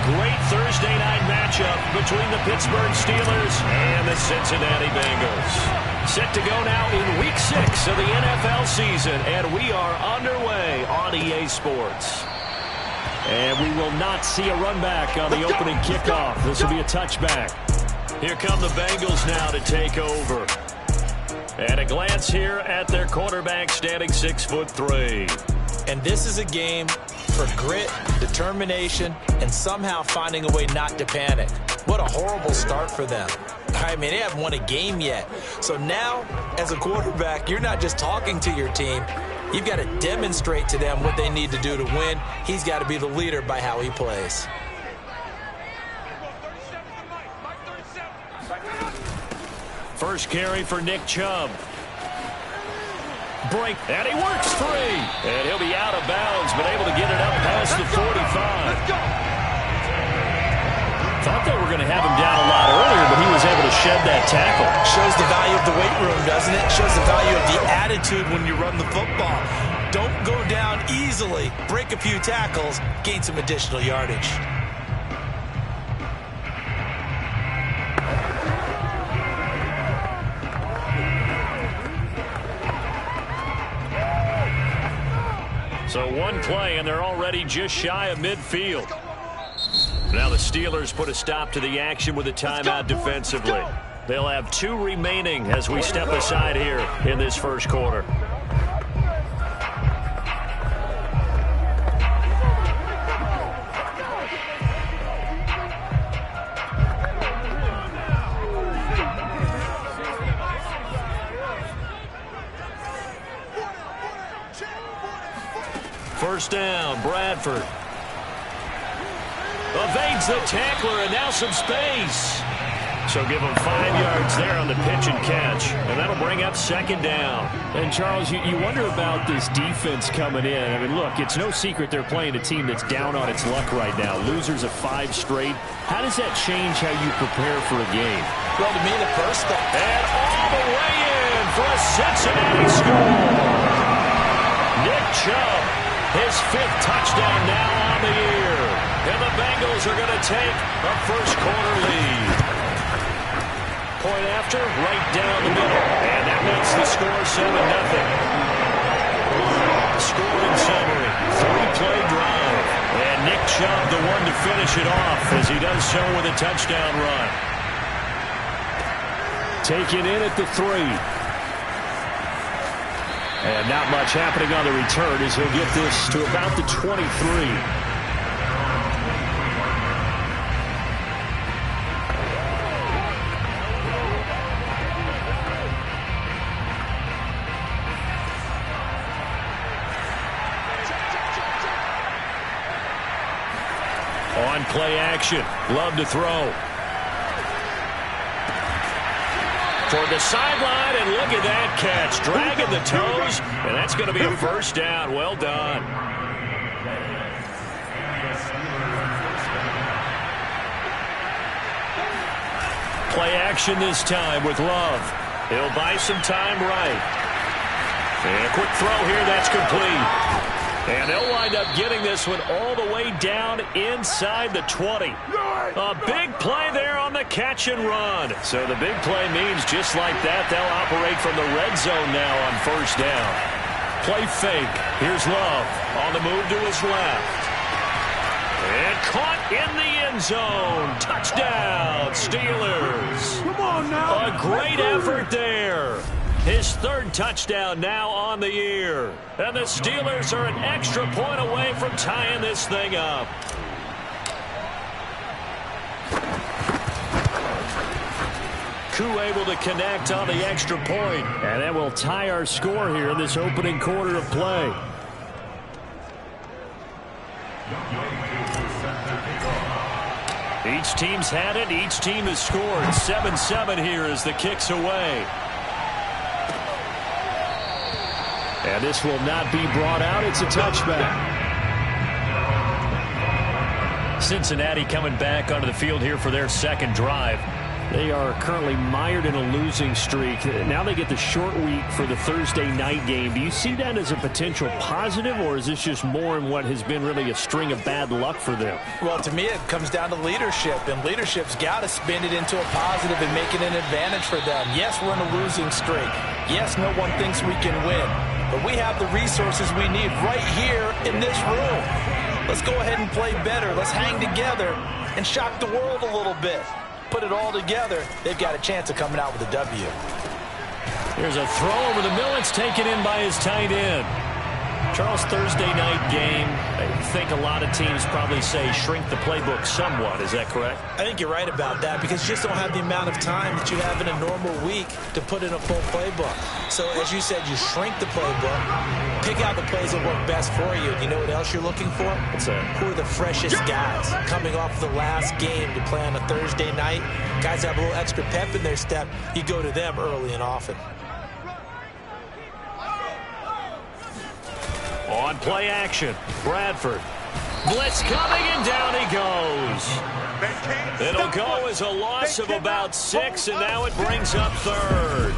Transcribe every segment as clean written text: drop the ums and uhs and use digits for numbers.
great Thursday night matchup between the Pittsburgh Steelers and the Cincinnati Bengals. Set to go now in Week 6 of the NFL season, and we are underway on EA Sports. And we will not see a run back on the opening kickoff. This will be a touchback. Here come the Bengals now to take over. At a glance here at their quarterback, standing 6'3". And this is a game for grit, determination, and somehow finding a way not to panic. What a horrible start for them. I mean, they haven't won a game yet. So now, as a quarterback, you're not just talking to your team. You've got to demonstrate to them what they need to do to win. He's got to be the leader by how he plays. First carry for Nick Chubb. Break, and he works free. And he'll be out of bounds, but able to get it up past the 45. Thought they were going to have him down a lot earlier, but he was able to shed that tackle. Shows the value of the weight room, doesn't it? Shows the value of the attitude when you run the football. Don't go down easily. Break a few tackles, gain some additional yardage. So one play, and they're already just shy of midfield. Now the Steelers put a stop to the action with a timeout defensively. They'll have 2 remaining as we step aside here in this first quarter. First down, Bradford. Evades the tackler, and now some space. So give him 5 yards there on the pitch and catch, and that'll bring up second down. And, Charles, you wonder about this defense coming in. I mean, look, it's no secret they're playing a team that's down on its luck right now. Losers of 5 straight. How does that change how you prepare for a game? Well, to me, the first thought. And all the way in for a Cincinnati score. Nick Chubb, his 5th touchdown now on the year. And the Bengals are going to take a first quarter lead. Point after, right down the middle. And that makes the score 7-0. Scoring summary, 3-play drive. And Nick Chubb, the one to finish it off, as he does so with a touchdown run. Taken in at the 3. And not much happening on the return as he'll get this to about the 23. On play action, Love to throw. Toward the sideline, and look at that catch. Dragging the toes, and that's going to be a first down. Well done. Play action this time with Love. He'll buy some time right. And a quick throw here, that's complete. And they'll wind up getting this one all the way down inside the 20. A big play there on the catch and run. So the big play means just like that, they'll operate from the red zone now on first down. Play fake. Here's Love on the move to his left. And caught in the end zone. Touchdown, Steelers. Come on now. A great effort there. His 3rd touchdown now on the year. And the Steelers are an extra point away from tying this thing up. Koo able to connect on the extra point. And that will tie our score here in this opening quarter of play. Each team's had it. Each team has scored. 7-7 here as the kick's away. And this will not be brought out. It's a touchback. Cincinnati coming back onto the field here for their second drive. They are currently mired in a losing streak. Now they get the short week for the Thursday night game. Do you see that as a potential positive, or is this just more in what has been really a string of bad luck for them? Well, to me, it comes down to leadership, and leadership's got to spin it into a positive and make it an advantage for them. Yes, we're in a losing streak. Yes, no one thinks we can win, but we have the resources we need right here in this room. Let's go ahead and play better. Let's hang together and shock the world a little bit. Put it all together, they've got a chance of coming out with a W. Here's a throw over the middle. It's taken in by his tight end. Charles, Thursday night game, I think a lot of teams probably say shrink the playbook somewhat. Is that correct? I think you're right about that because you just don't have the amount of time that you have in a normal week to put in a full playbook. So, as you said, you shrink the playbook, pick out the plays that work best for you. You know what else you're looking for? What's that? Who are the freshest guys coming off the last game to play on a Thursday night? Guys have a little extra pep in their step. You go to them early and often. On play action, Bradford. Blitz coming, and down he goes. It'll go as a loss of about 6, and now it brings up third.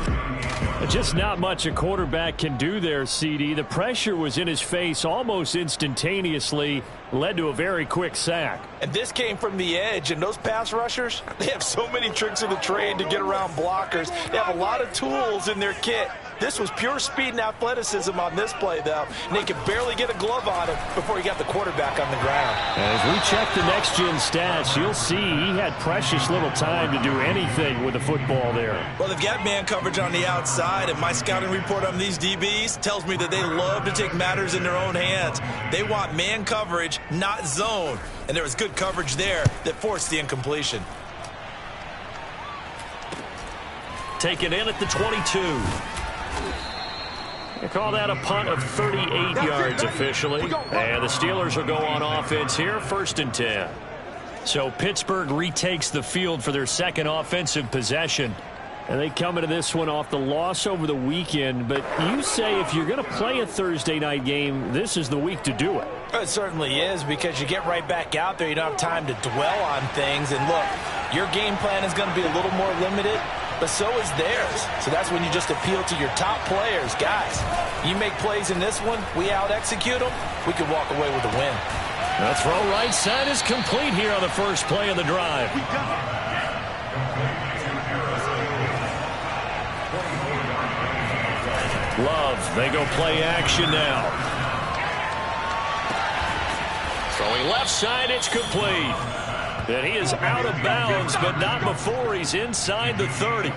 Just not much a quarterback can do there, CD. The pressure was in his face almost instantaneously, led to a very quick sack. And this came from the edge, and those pass rushers, they have so many tricks of the trade to get around blockers. They have a lot of tools in their kit. This was pure speed and athleticism on this play, though, and they could barely get a glove on him before he got the quarterback on the ground. As we check the next-gen stats, you'll see he had precious little time to do anything with the football there. Well, they've got man coverage on the outside, and my scouting report on these DBs tells me that they love to take matters in their own hands. They want man coverage, not zone, and there was good coverage there that forced the incompletion. Taken in at the 22. They call that a punt of 38 yards officially. And the Steelers will go on offense here, 1st and 10. So Pittsburgh retakes the field for their second offensive possession. And they come into this one off the loss over the weekend. But you say if you're going to play a Thursday night game, this is the week to do it. It certainly is, because you get right back out there. You don't have time to dwell on things. And look, your game plan is going to be a little more limited, but so is theirs. So that's when you just appeal to your top players. Guys, you make plays in this one, we out-execute them, we could walk away with a win. The throw right side is complete here on the first play of the drive. Love, they go play action now. Throwing left side, it's complete. And he is out of bounds, but not before he's inside the 30.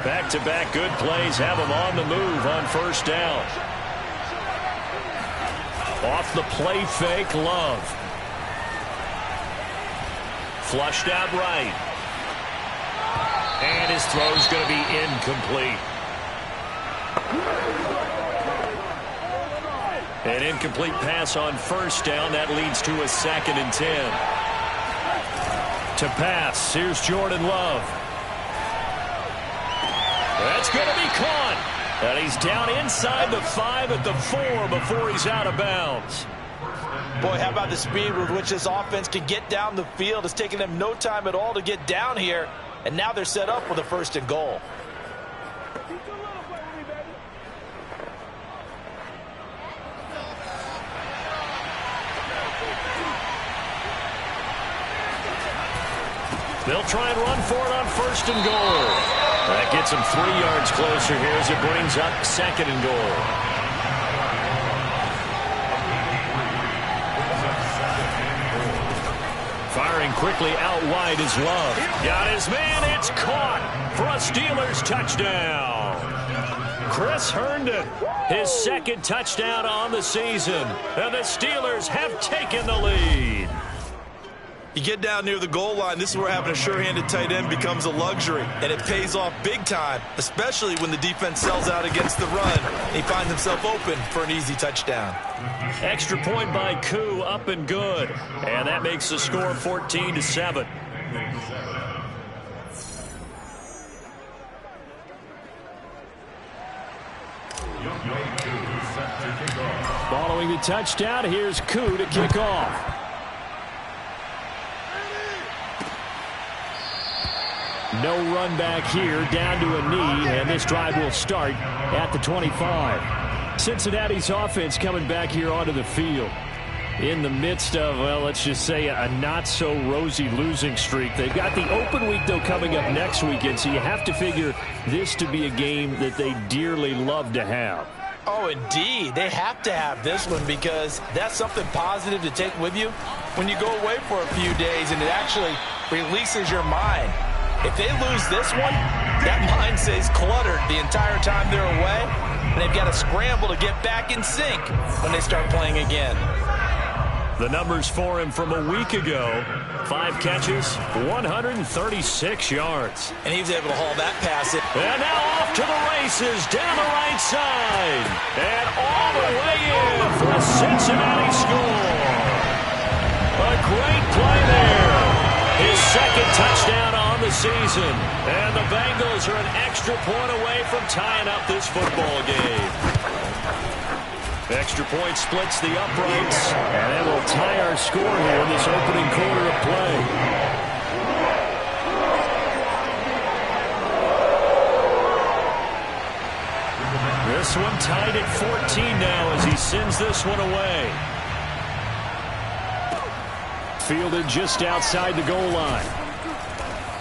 Back-to-back good plays have him on the move on first down. Off the play fake, Love. Flushed out right. And his throw's going to be incomplete. An incomplete pass on first down. That leads to a 2nd and 10. To pass, here's Jordan Love. That's going to be caught. And he's down inside the 5 at the 4 before he's out of bounds. Boy, how about the speed with which this offense can get down the field? It's taken them no time at all to get down here, and now they're set up with a 1st and goal. They'll try and run for it on 1st and goal. That gets them 3 yards closer here as it brings up 2nd and goal. Firing quickly out wide is Love. Got his man. It's caught for a Steelers touchdown. Chris Herndon, his 2nd touchdown on the season. And the Steelers have taken the lead. You get down near the goal line, this is where having a sure-handed tight end becomes a luxury, and it pays off big time, especially when the defense sells out against the run. He finds himself open for an easy touchdown. Extra point by Koo, up and good. And that makes the score 14-7. Following the touchdown, here's Koo to kick off. No run back here, down to a knee, and this drive will start at the 25. Cincinnati's offense coming back here onto the field in the midst of, well, let's just say a not-so-rosy losing streak. They've got the open week, though, coming up next weekend, so you have to figure this to be a game that they dearly love to have. Oh, indeed. They have to have this one because that's something positive to take with you when you go away for a few days, and it actually releases your mind. If they lose this one, that mind stays cluttered the entire time they're away, and they've got to scramble to get back in sync when they start playing again. The numbers for him from a week ago: 5 catches, 136 yards. And he was able to haul that pass in. And now off to the races down the right side. And all the way in for a Cincinnati score. A great play there. His second touchdown on the season. And the Bengals are an extra point away from tying up this football game. Extra point splits the uprights, and it will tie our score here in this opening quarter of play. This one tied at 14 now as he sends this one away. Fielded just outside the goal line.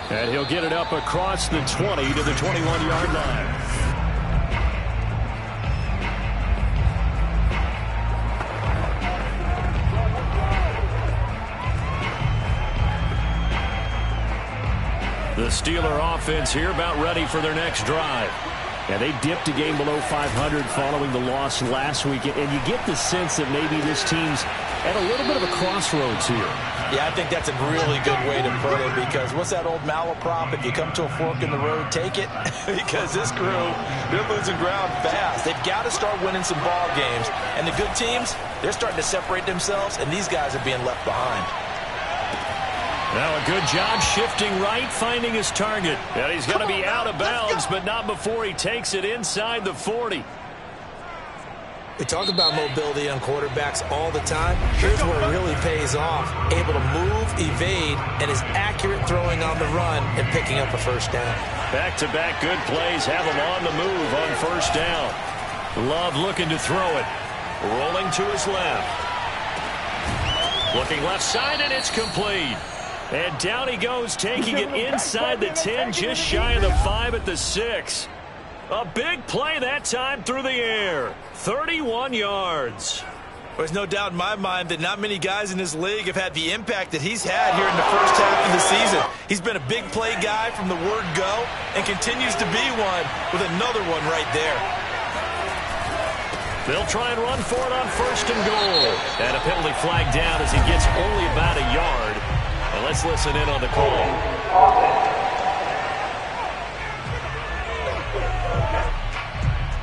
And he'll get it up across the 20 to the 21-yard line. The Steeler offense here about ready for their next drive. Yeah, they dipped a game below 500 following the loss last week, and you get the sense that maybe this team's at a little bit of a crossroads here. Yeah, I think that's a really good way to put it because what's that old malaprop? If you come to a fork in the road, take it. Because this crew, they're losing ground fast. They've got to start winning some ball games. And the good teams, they're starting to separate themselves, and these guys are being left behind. Now a good job shifting right, finding his target. And he's going to be out of bounds, but not before he takes it inside the 40. We talk about mobility on quarterbacks all the time. Here's where it really pays off. Able to move, evade, and is accurate throwing on the run and picking up a first down. Back-to-back good plays have him on the move on first down. Love looking to throw it. Rolling to his left. Looking left side, and it's complete. And down he goes, taking it inside the 10, just shy of the 5 at the 6. A big play that time through the air. 31 yards. There's no doubt in my mind that not many guys in this league have had the impact that he's had here in the first half of the season. He's been a big play guy from the word go and continues to be one with another one right there. They'll try and run for it on first and goal. And a penalty flag down as he gets only about a yard. And let's listen in on the call.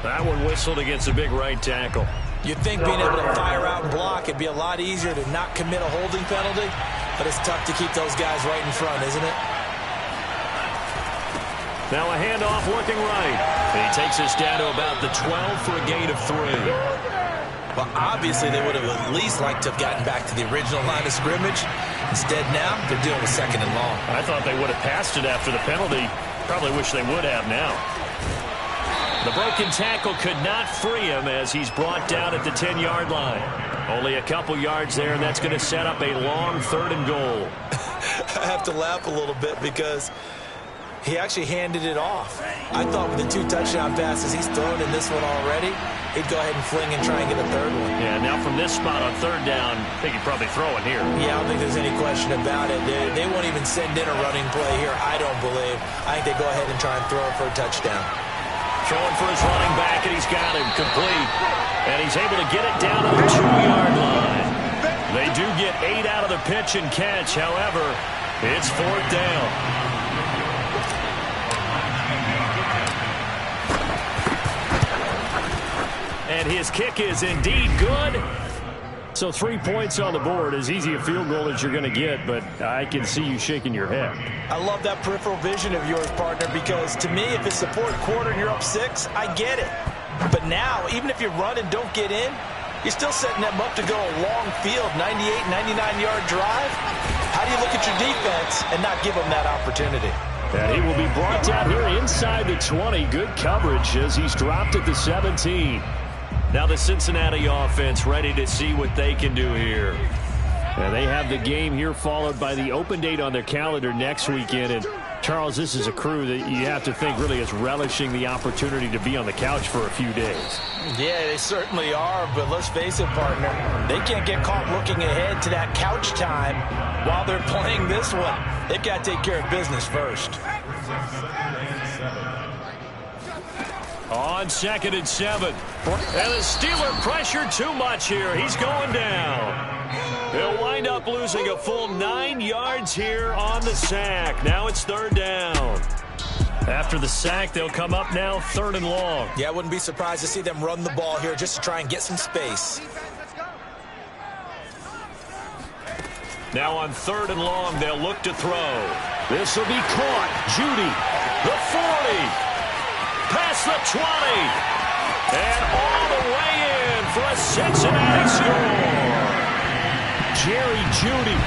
That one whistled against a big right tackle. You'd think being able to fire out and block, it'd be a lot easier to not commit a holding penalty, but it's tough to keep those guys right in front, isn't it? Now a handoff looking right. And he takes us down to about the 12 for a gain of 3. Well, obviously they would have at least liked to have gotten back to the original line of scrimmage. Instead now, they're dealing with second and long. I thought they would have passed it after the penalty. Probably wish they would have now. The broken tackle could not free him as he's brought down at the 10-yard line. Only a couple yards there, and that's going to set up a long 3rd and goal. I have to laugh a little bit because he actually handed it off. I thought with the 2 touchdown passes he's thrown in this one already, he'd go ahead and fling and try and get a 3rd one. Yeah, now from this spot on 3rd down, I think he'd probably throw it here. Yeah, I don't think there's any question about it. They won't even send in a running play here, I don't believe. I think they go ahead and try and throw it for a touchdown. Throwing for his running back, and he's got him complete. And he's able to get it down to the 2-yard line. They do get 8 out of the pitch and catch. However, it's 4th down. And his kick is indeed good. So 3 points on the board, as easy a field goal as you're going to get, but I can see you shaking your head. I love that peripheral vision of yours, partner, because to me, if it's the 4th quarter and you're up 6, I get it. But now, even if you run and don't get in, you're still setting them up to go a long field, 98, 99-yard drive. How do you look at your defense and not give them that opportunity? And he will be brought down here inside the 20. Good coverage as he's dropped at the 17. Now the Cincinnati offense ready to see what they can do here. And they have the game here followed by the open date on their calendar next weekend. And Charles, this is a crew that you have to think really is relishing the opportunity to be on the couch for a few days. Yeah, they certainly are, but let's face it, partner, they can't get caught looking ahead to that couch time while they're playing this one. They've got to take care of business first. On 2nd and 7. And the Steeler pressure too much here. He's going down. He'll wind up losing a full 9 yards here on the sack. Now it's 3rd down. After the sack, they'll come up now 3rd and long. Yeah, I wouldn't be surprised to see them run the ball here just to try and get some space. Now on 3rd and long, they'll look to throw. This will be caught. Judy, the 40. Past the 20. And all the way in for a Cincinnati score. Jerry Judy,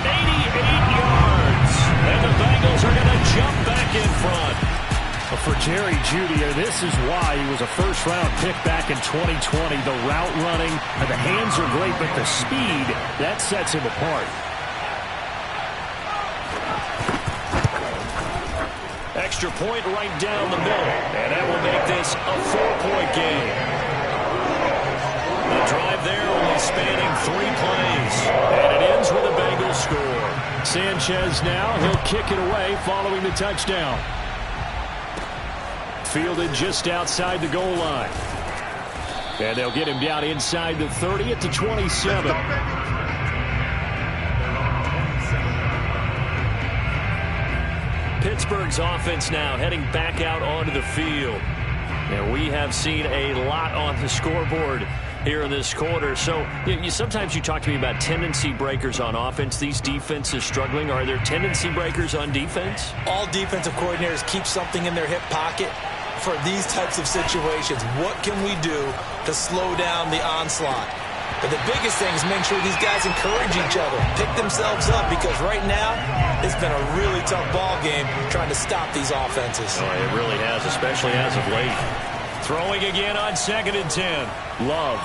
88 yards. And the Bengals are going to jump back in front. Well, for Jerry Judy, this is why he was a first-round pick back in 2020. The route running, and the hands are great, but the speed, that sets him apart. Extra point right down the middle. And that will make this a 4-point game. The drive there only spanning 3 plays. And it ends with a Bengals score. Sanchez now, he'll kick it away following the touchdown. Fielded just outside the goal line. And they'll get him down inside the 30 at the 27. Pittsburgh's offense now heading back out onto the field. And we have seen a lot on the scoreboard here in this quarter. So sometimes you talk to me about tendency breakers on offense. These defenses struggling. Are there tendency breakers on defense? All defensive coordinators keep something in their hip pocket for these types of situations. What can we do to slow down the onslaught? But the biggest thing is make sure these guys encourage each other, pick themselves up, because right now it's been a really tough ball game trying to stop these offenses. Oh, it really has, especially as of late. Throwing again on 2nd and 10. Love.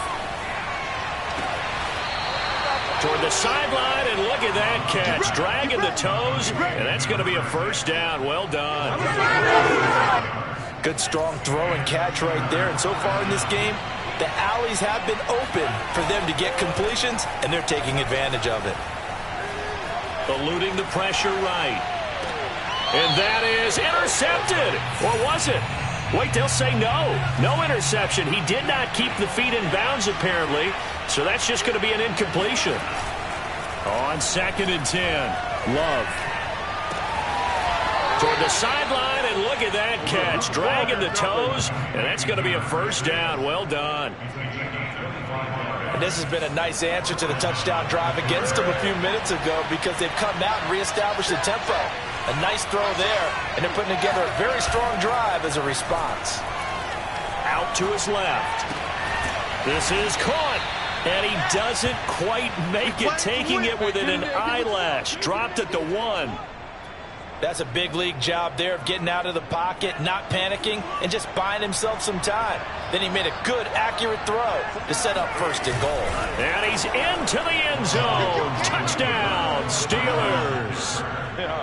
Toward the sideline, and look at that catch. Dragging the toes, and that's going to be a 1st down. Well done. Good, strong throw and catch right there. And so far in this game, the alleys have been open for them to get completions, and they're taking advantage of it. Eluding the pressure right. And that is intercepted. Or was it? Wait, they'll say no. No interception. He did not keep the feet in bounds, apparently. So that's just going to be an incompletion. On 2nd and 10. Love. Toward the sideline, and look at that catch. Dragging the toes, and that's going to be a 1st down. Well done. And this has been a nice answer to the touchdown drive against them a few minutes ago, because they've come out and reestablished the tempo. A nice throw there, and they're putting together a very strong drive as a response. Out to his left. This is caught, and he doesn't quite make it, taking it within an eyelash. Dropped at the 1. That's a big league job there of getting out of the pocket, not panicking, and just buying himself some time. Then he made a good, accurate throw to set up 1st and goal. And he's into the end zone. Touchdown, Steelers.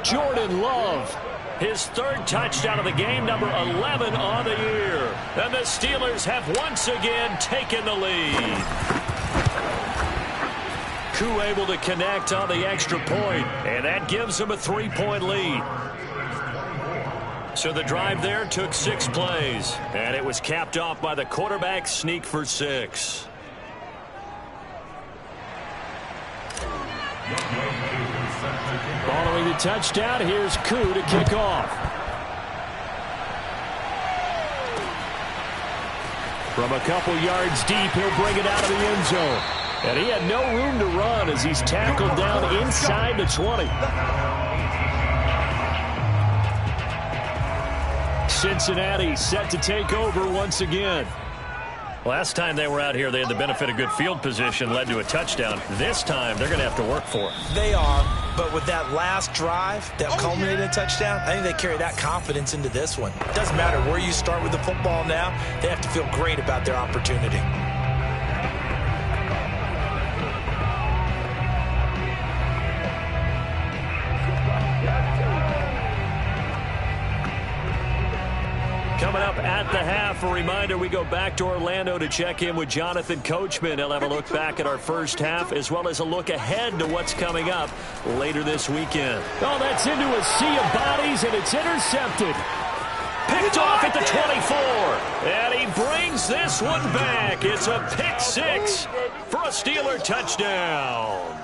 Jordan Love, his 3rd touchdown of the game, number 11 on the year. And the Steelers have once again taken the lead. Koo able to connect on the extra point, and that gives them a 3-point lead. So the drive there took 6 plays, and it was capped off by the quarterback sneak for 6. Following the touchdown, here's Koo to kick off. From a couple yards deep, he'll bring it out of the end zone. And he had no room to run as he's tackled down inside the 20. Cincinnati set to take over once again. Last time they were out here, they had the benefit of good field position, led to a touchdown. This time, they're going to have to work for it. They are. But with that last drive that culminated in a touchdown, I think they carry that confidence into this one. It doesn't matter where you start with the football now. They have to feel great about their opportunity. Coming up at the half, a reminder, we go back to Orlando to check in with Jonathan Coachman. He'll have a look back at our first half as well as a look ahead to what's coming up later this weekend. Oh, that's into a sea of bodies, and it's intercepted. Picked off at the 24, and he brings this one back. It's a pick six for a Steeler touchdown.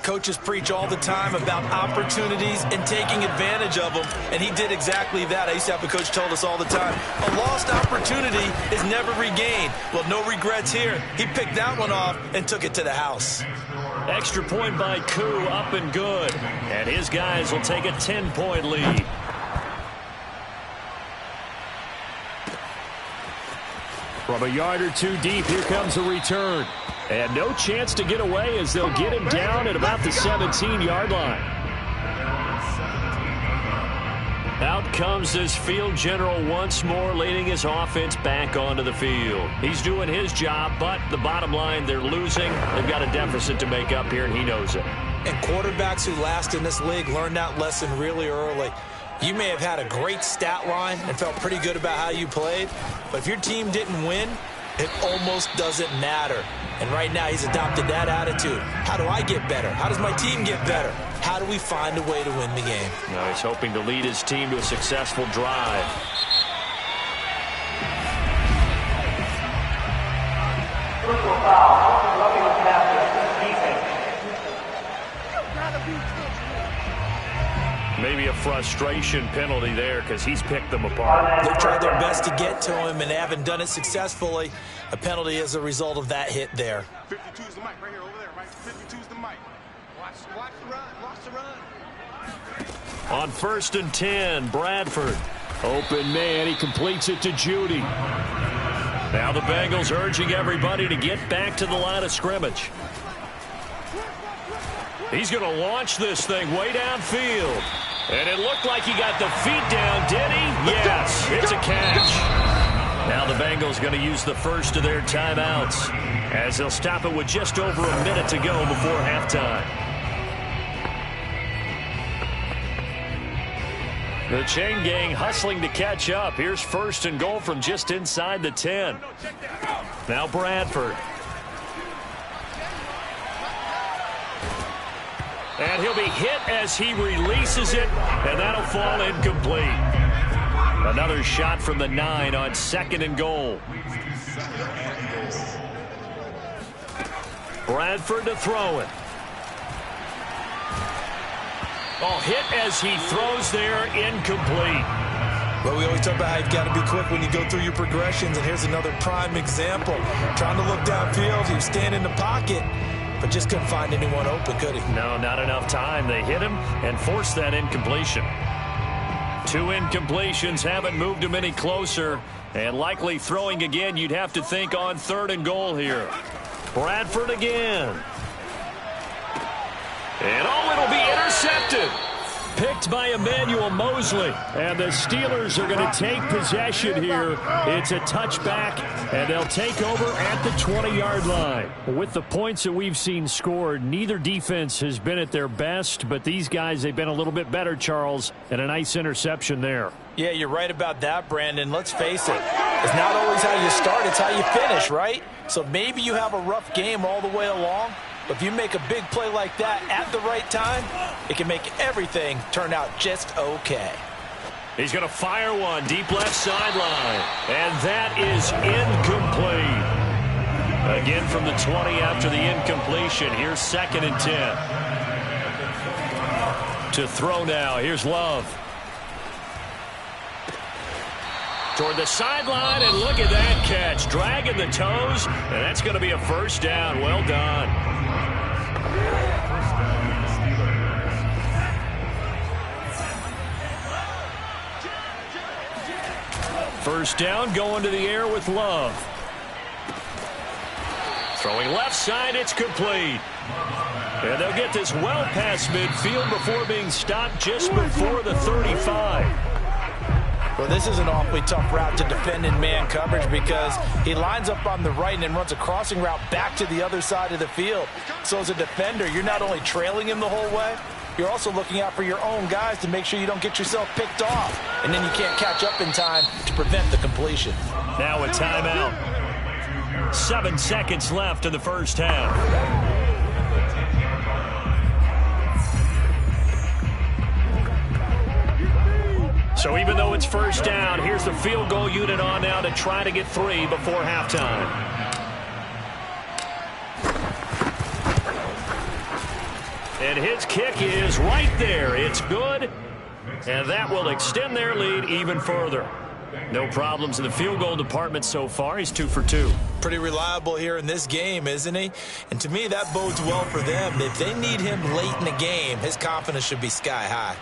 Coaches preach all the time about opportunities and taking advantage of them, and he did exactly that. I used to have a coach told us all the time, a lost opportunity is never regained. Well, no regrets here. He picked that one off and took it to the house. Extra point by Koo, up and good. And his guys will take a 10-point lead. From a yard or two deep, here comes a return. And no chance to get away as they'll get him down at about the 17-yard line. Out comes this field general once more, leading his offense back onto the field. He's doing his job, but the bottom line, they're losing. They've got a deficit to make up here, and he knows it. And quarterbacks who last in this league learn that lesson really early. You may have had a great stat line and felt pretty good about how you played, but if your team didn't win, it almost doesn't matter. And right now he's adopted that attitude. How do I get better? How does my team get better? How do we find a way to win the game? Now he's hoping to lead his team to a successful drive. Maybe a frustration penalty there because he's picked them apart. They've tried their best to get to him and haven't done it successfully. A penalty as a result of that hit there. 52's the mic right here over there, right? 52's the mic. Watch the run. Watch the run. On 1st and 10, Bradford. Open man, he completes it to Judy. Now the Bengals urging everybody to get back to the line of scrimmage. He's going to launch this thing way downfield. And it looked like he got the feet down, did he? Yes, it's a catch. Now the Bengals going to use the first of their timeouts as they'll stop it with just over a minute to go before halftime. The chain gang hustling to catch up. Here's 1st and goal from just inside the 10. Now Bradford. And he'll be hit as he releases it, and that'll fall incomplete. Another shot from the 9 on 2nd and goal. Bradford to throw it. Oh, hit as he throws there, incomplete. Well, we always talk about how you've got to be quick when you go through your progressions, and here's another prime example. Trying to look downfield, he was standing in the pocket, but just couldn't find anyone open, could he? No, not enough time. They hit him and forced that incompletion. 2 incompletions haven't moved him any closer, and likely throwing again, you'd have to think on 3rd and goal here. Bradford again. And it'll be intercepted. Picked by Emmanuel Mosley. And the Steelers are going to take possession here. It's a touchback, and they'll take over at the 20-yard line. With the points that we've seen scored, neither defense has been at their best, but these guys, they've been a little bit better, Charles, and a nice interception there. Yeah, you're right about that, Brandon. Let's face it. It's not always how you start, it's how you finish, right? So maybe you have a rough game all the way along, but if you make a big play like that at the right time, it can make everything turn out just okay. He's going to fire one deep left sideline, and that is incomplete. Again from the 20 after the incompletion. Here's 2nd and 10. To throw now. Here's Love. Toward the sideline, and look at that catch. Dragging the toes, and that's going to be a 1st down. Well done. First down, going to the air with Love. Throwing left side, it's complete. And they'll get this well past midfield before being stopped just before the 35. Well, this is an awfully tough route to defend in man coverage because he lines up on the right and then runs a crossing route back to the other side of the field. So as a defender, you're not only trailing him the whole way, you're also looking out for your own guys to make sure you don't get yourself picked off. And then you can't catch up in time to prevent the completion. Now a timeout. 7 seconds left in the first half. So even though it's first down, here's the field goal unit on now to try to get 3 before halftime. And his kick is right there. It's good, and that will extend their lead even further. No problems in the field goal department so far. He's 2 for 2. Pretty reliable here in this game, isn't he? And to me, that bodes well for them. If they need him late in the game, his confidence should be sky high.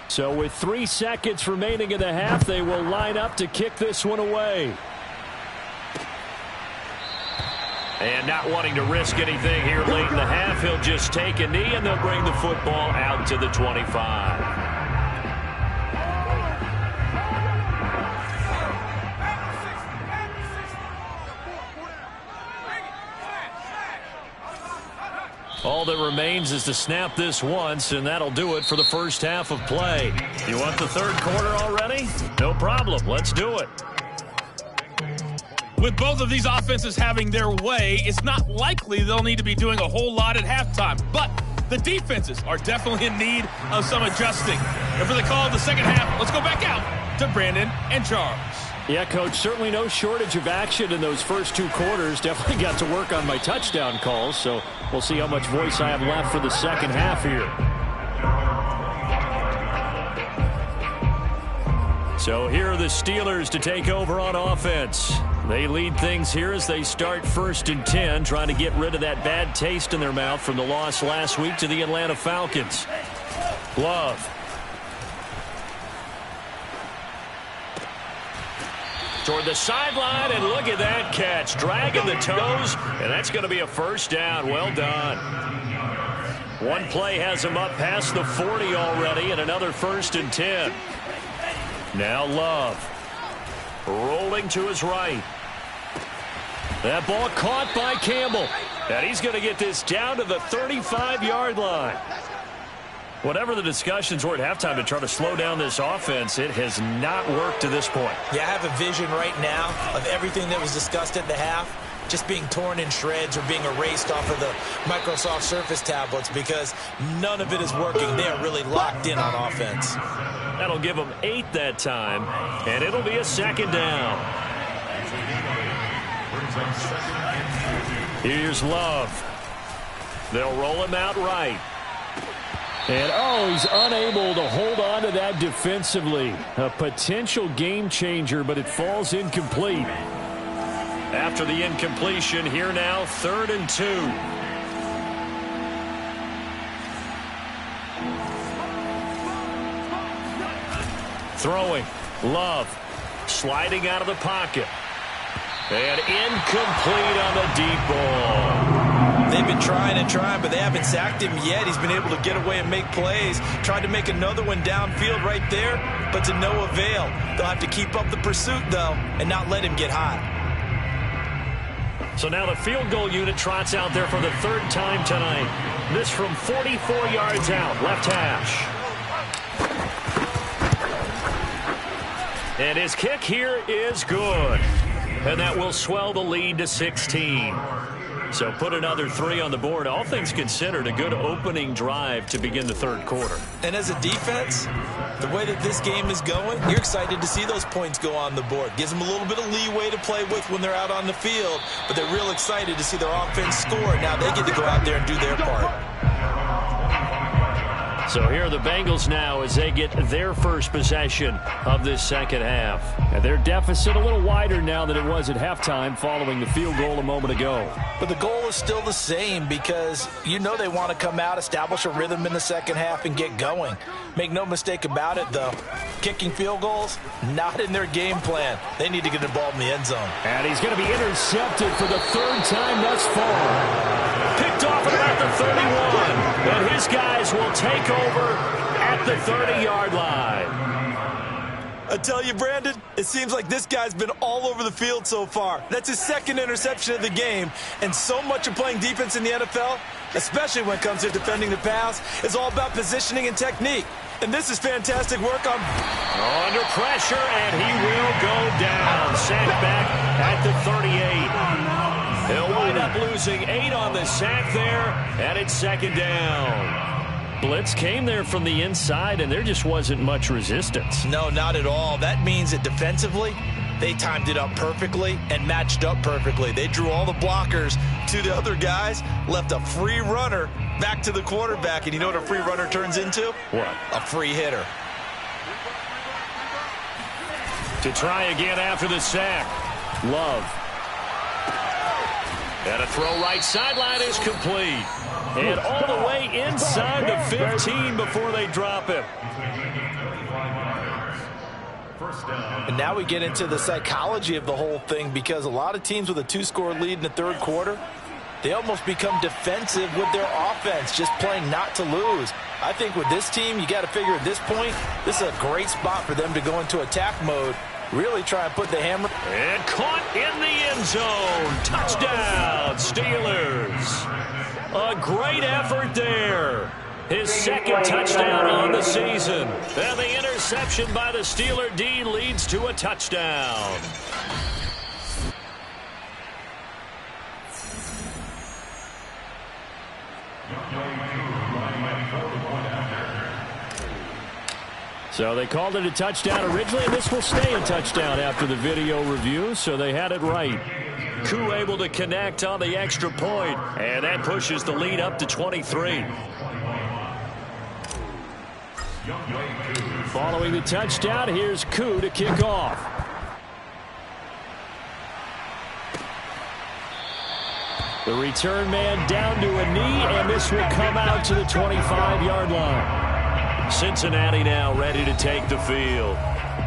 So with 3 seconds remaining in the half, they will line up to kick this one away. And not wanting to risk anything here late in the half, he'll just take a knee, and they'll bring the football out to the 25. All that remains is to snap this once, and that'll do it for the first half of play. You want the third quarter already? No problem. Let's do it. With both of these offenses having their way, it's not likely they'll need to be doing a whole lot at halftime. But the defenses are definitely in need of some adjusting. And for the call of the second half, let's go back out to Brandon and Charles. Yeah, Coach, certainly no shortage of action in those first 2 quarters. Definitely got to work on my touchdown calls, so we'll see how much voice I have left for the second half here. So here are the Steelers to take over on offense. They lead things here as they start 1st and 10, trying to get rid of that bad taste in their mouth from the loss last week to the Atlanta Falcons. Love. Toward the sideline, and look at that catch. Dragging the toes, and that's going to be a first down. Well done. One play has him up past the 40 already, and another 1st and 10. Now Love. Rolling to his right. That ball caught by Campbell. And he's going to get this down to the 35-yard line. Whatever the discussions were at halftime to try to slow down this offense, it has not worked to this point. Yeah, I have a vision right now of everything that was discussed at the half just being torn in shreds or being erased off of the Microsoft Surface tablets because none of it is working. They are really locked in on offense. That'll give them 8 that time, and it'll be a 2nd down. Here's Love. They'll roll him out right. And, oh, he's unable to hold on to that defensively. A potential game changer, but it falls incomplete. After the incompletion, here now, 3rd and 2. Throwing. Love. Sliding out of the pocket. And incomplete on the deep ball. They've been trying and trying, but they haven't sacked him yet. He's been able to get away and make plays. Tried to make another one downfield right there, but to no avail. They'll have to keep up the pursuit, though, and not let him get hot. So now the field goal unit trots out there for the 3rd time tonight. This from 44 yards out, left hash. And his kick here is good. And that will swell the lead to 16. So put another 3 on the board. All things considered, a good opening drive to begin the 3rd quarter. And as a defense, the way that this game is going, you're excited to see those points go on the board. Gives them a little bit of leeway to play with when they're out on the field, but they're real excited to see their offense score. Now they get to go out there and do their part. So here are the Bengals now as they get their first possession of this second half. And their deficit a little wider now than it was at halftime following the field goal a moment ago. But the goal is still the same because you know they want to come out, establish a rhythm in the second half, and get going. Make no mistake about it, though. Kicking field goals, not in their game plan. They need to get the ball in the end zone. And he's going to be intercepted for the third time thus far. Picked off at about the 31. And his guys will take over at the 30-yard line. I tell you, Brandon, it seems like this guy's been all over the field so far. That's his second interception of the game. And so much of playing defense in the NFL, especially when it comes to defending the pass, is all about positioning and technique. And this is fantastic work on... Under pressure, and he will go down. Sacked back at the 38. He'll wind up losing 8 on the sack there, and it's second down. Blitz came there from the inside, and there just wasn't much resistance. No, not at all. That means that defensively, they timed it up perfectly and matched up perfectly. They drew all the blockers to the other guys, left a free runner back to the quarterback. And you know what a free runner turns into? What? A free hitter. To try again after the sack. Love. And a throw right sideline is complete. And all the way inside the 15 before they drop him. And now we get into the psychology of the whole thing, because a lot of teams with a 2-score lead in the third quarter, they almost become defensive with their offense, just playing not to lose. I think with this team, you got to figure at this point, this is a great spot for them to go into attack mode, really try and put the hammer. And caught in the end zone. Touchdown, Steelers. A great effort there. His second touchdown on the season. And the interception by the Steeler D leads to a touchdown. So they called it a touchdown originally, and this will stay a touchdown after the video review, so they had it right. Koo able to connect on the extra point, and that pushes the lead up to 23. Following the touchdown, here's Koo to kick off. The return man down to a knee, and this will come out to the 25-yard line. Cincinnati now ready to take the field.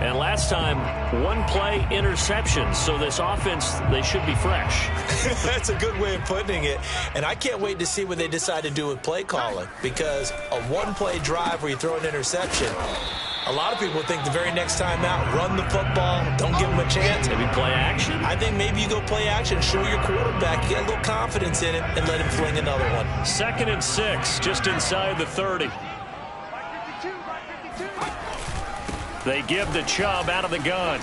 And last time, one-play interception, so this offense, they should be fresh. That's a good way of putting it. And I can't wait to see what they decide to do with play calling, because a one-play drive where you throw an interception, a lot of people think the very next time out, run the football, don't give them a chance. Maybe play action? I think maybe you go play action, show your quarterback, get a little confidence in it, and let him fling another one. 2nd and 6, just inside the 30. They give the Chubb out of the gun.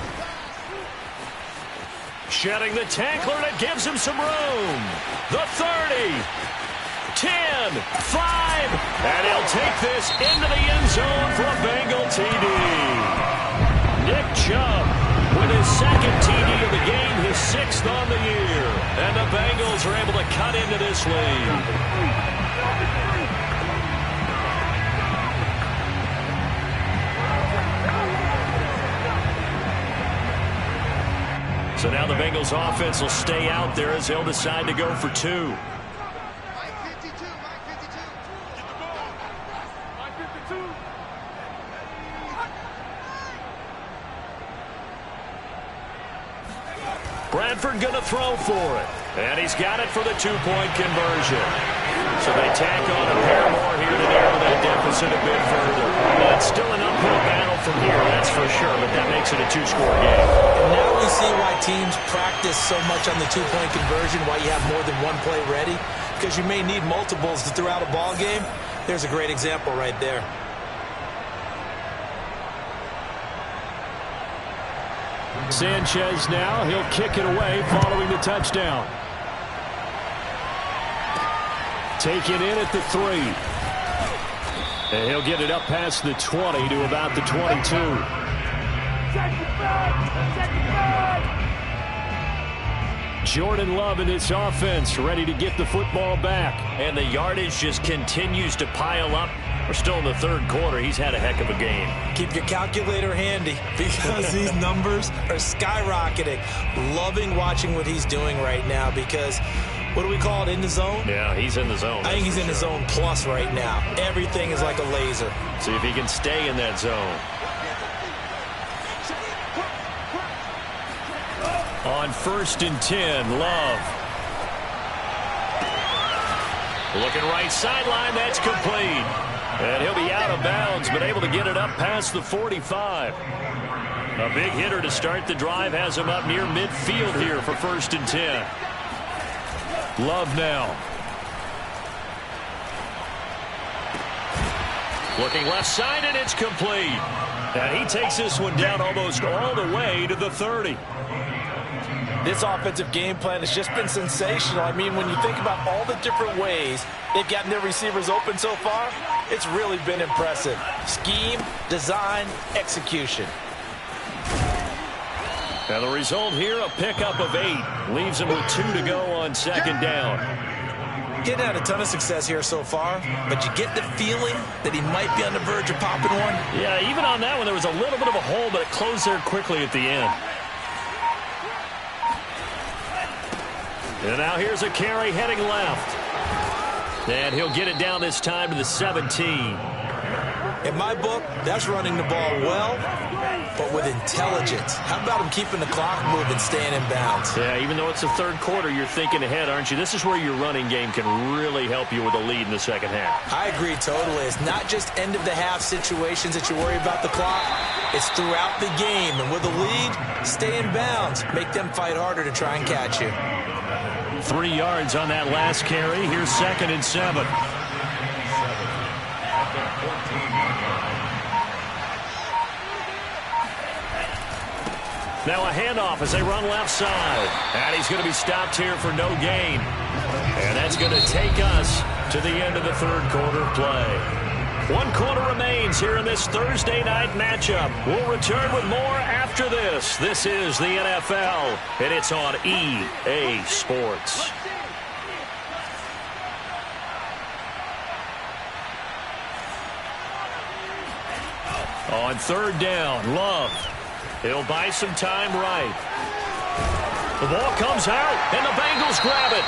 Shedding the tackler, and it gives him some room. The 30, 10, 5, and he'll take this into the end zone for a Bengal TD. Nick Chubb with his 2nd TD of the game, his 6th on the year. And the Bengals are able to cut into this lead. So now the Bengals offense will stay out there as they'll decide to go for 2. Mike 52, Mike 52. Get the ball. Mike 52. Bradford going to throw for it. And he's got it for the 2-point conversion. So they tack on a pair more here to narrow that deficit a bit further. It's still an uphill battle from here, that's for sure, but that makes it a 2-score game. And now we see why teams practice so much on the 2-point conversion, why you have more than one play ready, because you may need multiples to throw out a ball game. There's a great example right there. Sanchez now, he'll kick it away following the touchdown. Take it in at the 3. And he'll get it up past the 20 to about the 22. Jordan Love in this offense ready to get the football back. And the yardage just continues to pile up We're still in the third quarter. He's had a heck of a game. Keep your calculator handy because these numbers are skyrocketing. Loving watching what he's doing right now because, what do we call it, in the zone? Yeah, he's in the zone. I think he's in the zone plus right now. Everything is like a laser. See if he can stay in that zone. On 1st and 10, Love. Looking right sideline, that's complete. And he'll be out of bounds, but able to get it up past the 45. A big hitter to start the drive has him up near midfield here for 1st and 10. Love now. Looking left side, and it's complete. And he takes this one down almost all the way to the 30. This offensive game plan has just been sensational. I mean, when you think about all the different ways they've gotten their receivers open so far, it's really been impressive. Scheme, design, execution. And the result here, a pickup of 8. Leaves him with 2 to go on 2nd down. Getting had a ton of success here so far, but you get the feeling that he might be on the verge of popping one. Yeah, even on that one, there was a little bit of a hole, but it closed there quickly at the end. And now here's a carry heading left. And he'll get it down this time to the 17. In my book, that's running the ball well, but with intelligence. How about him keeping the clock moving, staying in bounds? Yeah, even though it's the third quarter, you're thinking ahead, aren't you? This is where your running game can really help you with a lead in the second half. I agree totally. It's not just end-of-the-half situations that you worry about the clock. It's throughout the game. And with a lead, stay in bounds. Make them fight harder to try and catch you. 3 yards on that last carry. Here's 2nd and 7. Now a handoff as they run left side. And he's going to be stopped here for no gain. And that's going to take us to the end of the third quarter of play. 1 quarter remains here in this Thursday night matchup. We'll return with more after this. This is the NFL, and it's on EA Sports. On 3rd down, Love. He'll buy some time right. The ball comes out, and the Bengals grab it.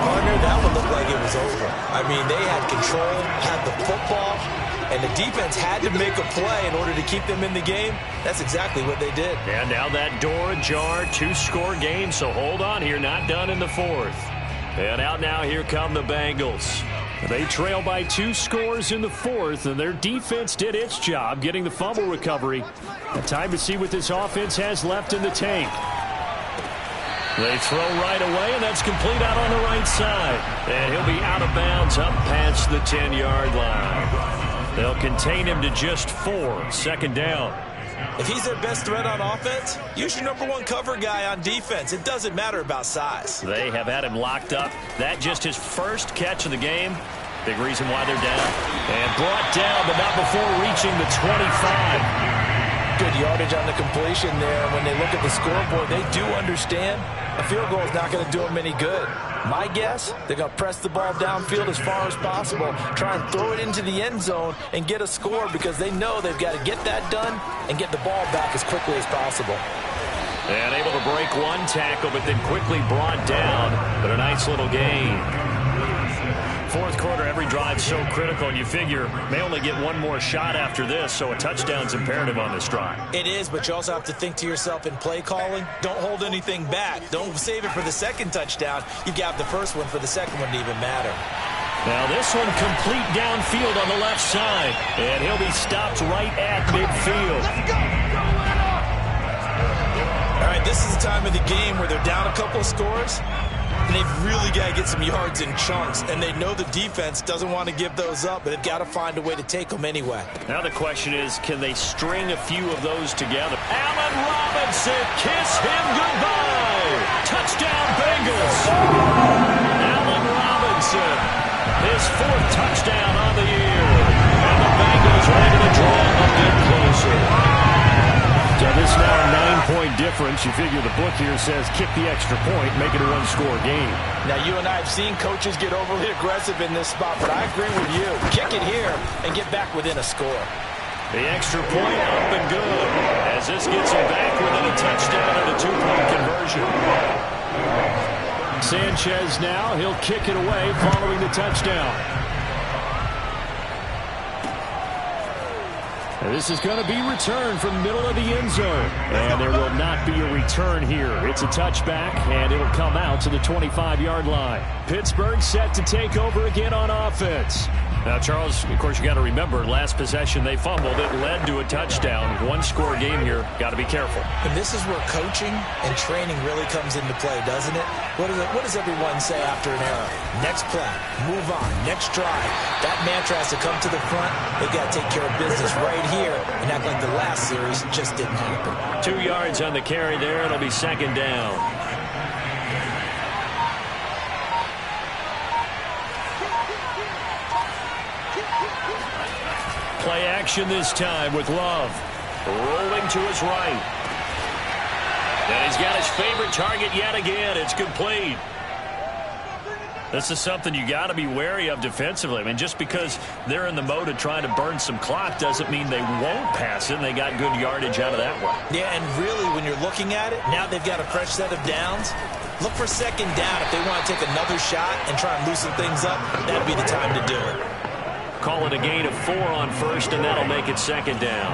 Partner, that one looked like it was over. I mean, they had control, had the football, and the defense had to make a play in order to keep them in the game. That's exactly what they did. And now that door ajar, 2-score game, so hold on here, not done in the 4th. And out now, here come the Bengals. They trail by 2 scores in the 4th, and their defense did its job getting the fumble recovery. Time to see what this offense has left in the tank. They throw right away, and that's complete out on the right side. And he'll be out of bounds up past the 10-yard line. They'll contain him to just 4. 2nd down. If he's their best threat on offense, use your #1 cover guy on defense. It doesn't matter about size. They have had him locked up. That just his first catch of the game. Big reason why they're down. And brought down, but not before reaching the 25. Good yardage on the completion there. When they look at the scoreboard, they do understand a field goal is not going to do them any good. My guess, they're going to press the ball downfield as far as possible, try and throw it into the end zone and get a score because they know they've got to get that done and get the ball back as quickly as possible. And able to break 1 tackle, but then quickly brought down. But a nice little gain. 4th quarter, every drive so critical, and you figure may only get 1 more shot after this, so a touchdown's imperative on this drive. It is, but you also have to think to yourself in play calling, don't hold anything back. Don't save it for the 2nd touchdown. You've got the 1st one for the 2nd one to even matter. Now this one complete downfield on the left side, and he'll be stopped right at midfield. All right, this is the time of the game where they're down a couple of scores, and they've really got to get some yards in chunks, and they know the defense doesn't want to give those up, but they've got to find a way to take them anyway. Now the question is, can they string a few of those together? Allen Robinson, kiss him goodbye. Touchdown, Bengals. Allen Robinson, his 4th touchdown on the year. And the Bengals are able to draw a bit closer. So this now a 9-point difference. difference. You figure the book here says kick the extra point, make it a one-score game. Now, you and I have seen coaches get overly aggressive in this spot, but I agree with you. Kick it here and get back within a score. The extra point up and good as this gets him back within a touchdown and a two-point conversion. Sanchez now, he'll kick it away following the touchdown. And this is going to be returned from the middle of the end zone. And there will not be a return here. It's a touchback, and it'll come out to the 25-yard line. Pittsburgh set to take over again on offense. Now, Charles, of course, you got to remember, last possession they fumbled. It led to a touchdown. One-score game here. Got to be careful. And this is where coaching and training really comes into play, doesn't it? What does everyone say after an error? Next play, move on, next drive. That mantra has to come to the front. They've got to take care of business right here and act like the last series just didn't happen. 2 yards on the carry there. It'll be second down. Play action this time with Love. Rolling to his right. And he's got his favorite target yet again. It's complete. This is something you got to be wary of defensively. I mean, just because they're in the mode of trying to burn some clock doesn't mean they won't pass it, and they got good yardage out of that one. Yeah, and really, when you're looking at it, now they've got a fresh set of downs. Look for second down if they want to take another shot and try and loosen things up. That'd be the time to do it. Call it a gain of 4 on first, and that'll make it second down.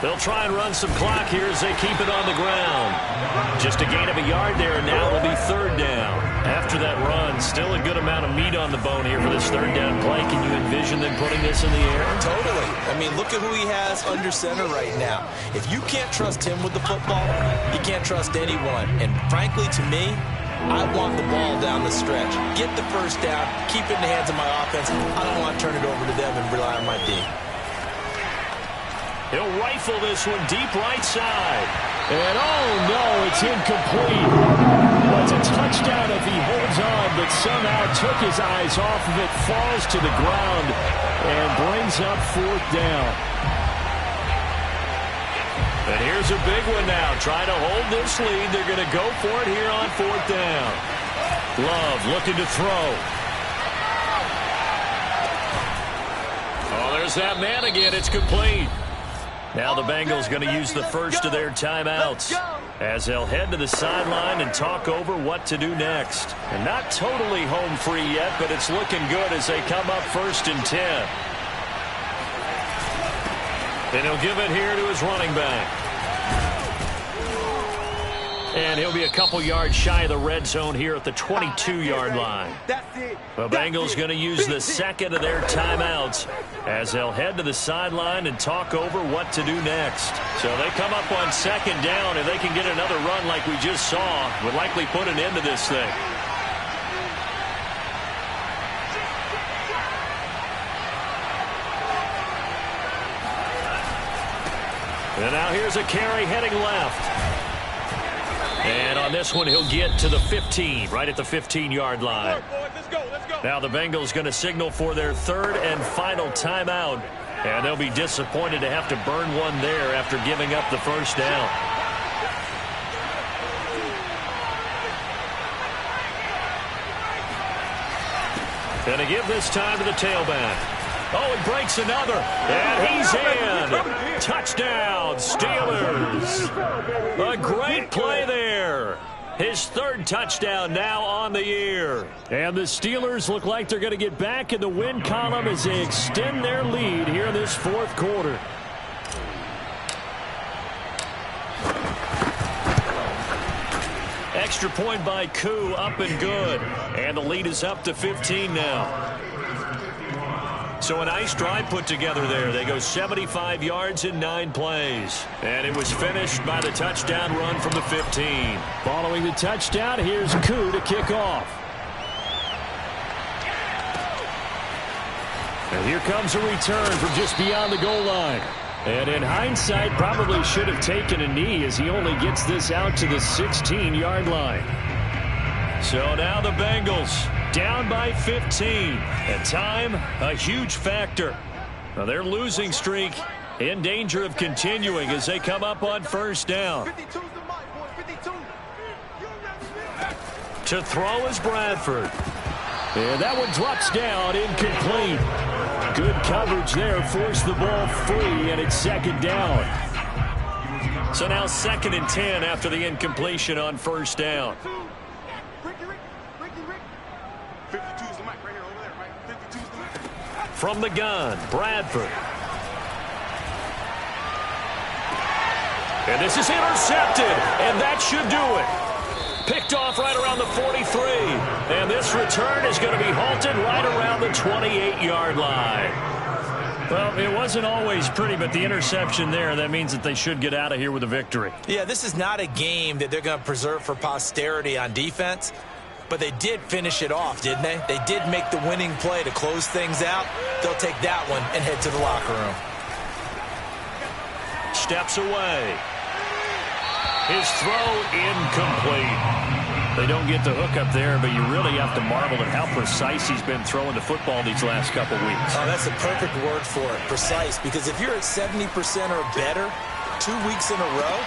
They'll try and run some clock here as they keep it on the ground. Just a gain of a yard there, and now it'll be third down. After that run, still a good amount of meat on the bone here for this third down play. Can you envision them putting this in the air? Totally. I mean, look at who he has under center right now. If you can't trust him with the football, you can't trust anyone. And frankly, to me, I want the ball down the stretch. Get the first down, keep it in the hands of my offense. I don't want to turn it over to them and rely on my D. He'll rifle this one deep right side. And oh no, it's incomplete. Well, it's a touchdown if he holds on, but somehow took his eyes off of it, falls to the ground, and brings up fourth down. And here's a big one now. Trying to hold this lead. They're going to go for it here on fourth down. Love looking to throw. Oh, there's that man again. It's complete. Now the Bengals going to use the first of their timeouts as they'll head to the sideline and talk over what to do next. And not totally home free yet, but it's looking good as they come up 1st and 10. And he'll give it here to his running back. And he'll be a couple yards shy of the red zone here at the 22-yard line. The Bengals going to use the second of their timeouts as they'll head to the sideline and talk over what to do next. So they come up on second down. If they can get another run like we just saw, would likely put an end to this thing. And now here's a carry heading left. And on this one, he'll get to the 15, right at the 15-yard line. Now the Bengals going to signal for their third and final timeout. And they'll be disappointed to have to burn one there after giving up the first down. And to give this time to the tailback. Oh, he breaks another. And he's in. Touchdown, Steelers. A great play there. His third touchdown now on the year. And the Steelers look like they're going to get back in the win column as they extend their lead here in this fourth quarter. Extra point by Koo, up and good. And the lead is up to 15 now. So a nice drive put together there. They go 75 yards in 9 plays. And it was finished by the touchdown run from the 15. Following the touchdown, here's Koo to kick off. And here comes a return from just beyond the goal line. And in hindsight, probably should have taken a knee as he only gets this out to the 16-yard line. So now the Bengals down by 15. And time, a huge factor. Now, their losing streak in danger of continuing as they come up on first down. 52's the mic, boys. 52. To throw is Bradford. And that one drops down, incomplete. Good coverage there, forced the ball free, and it's second down. So now 2nd and 10 after the incompletion on first down. 52's the mic right here, over there, right? 52's the mic. From the gun, Bradford. And this is intercepted, and that should do it. Picked off right around the 43. And this return is going to be halted right around the 28-yard line. Well, it wasn't always pretty, but the interception there, that means that they should get out of here with a victory. Yeah, this is not a game that they're going to preserve for posterity on defense, but they did finish it off, didn't they? They did make the winning play to close things out. They'll take that one and head to the locker room. Steps away. His throw incomplete. They don't get the hook up there, but you really have to marvel at how precise he's been throwing the football these last couple weeks. Oh, that's a perfect word for it, precise, because if you're at 70% or better 2 weeks in a row,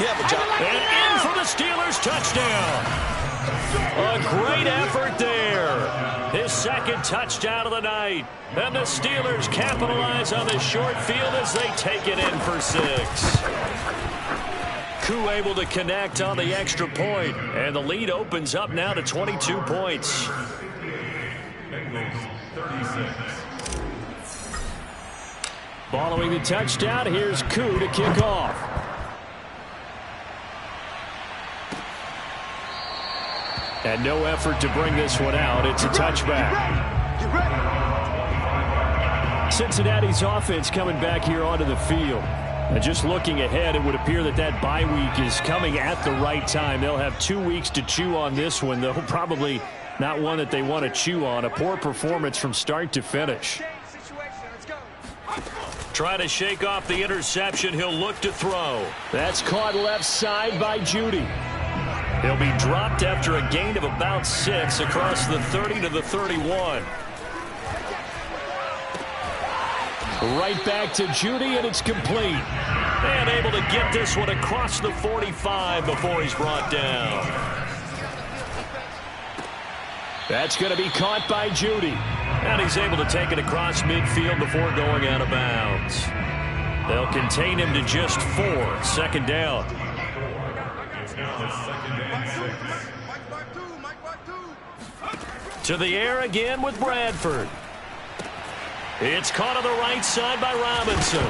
you have a job. And in for the Steelers touchdown. A great effort there. His 2nd touchdown of the night. And the Steelers capitalize on this short field as they take it in for 6. Koo able to connect on the extra point, and the lead opens up now to 22 points. Following the touchdown, here's Koo to kick off. And no effort to bring this one out. It's a touchback. Cincinnati's offense coming back here onto the field. And just looking ahead, it would appear that that bye week is coming at the right time. They'll have 2 weeks to chew on this one, though probably not one that they want to chew on. A poor performance from start to finish. Try to shake off the interception. He'll look to throw. That's caught left side by Judy. He'll be dropped after a gain of about 6 across the 30 to the 31. Right back to Judy, and it's complete. And able to get this one across the 45 before he's brought down. That's going to be caught by Judy. And he's able to take it across midfield before going out of bounds. They'll contain him to just 4. 2nd down. To the air again with Bradford. It's caught on the right side by Robinson.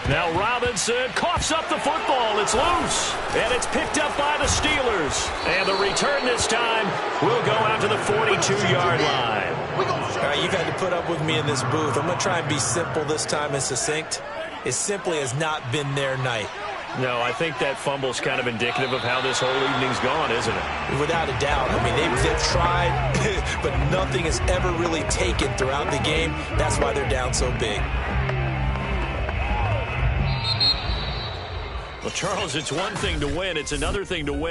Now Robinson coughs up the football. It's loose. And it's picked up by the Steelers. And the return this time will go out to the 42-yard line. All right, you've had to put up with me in this booth. I'm going to try and be simple this time and succinct. It simply has not been their night. No, I think that fumble's kind of indicative of how this whole evening's gone, isn't it? Without a doubt. I mean, they've tried, but nothing has ever really taken throughout the game. That's why they're down so big. Well, Charles, it's one thing to win. It's another thing to win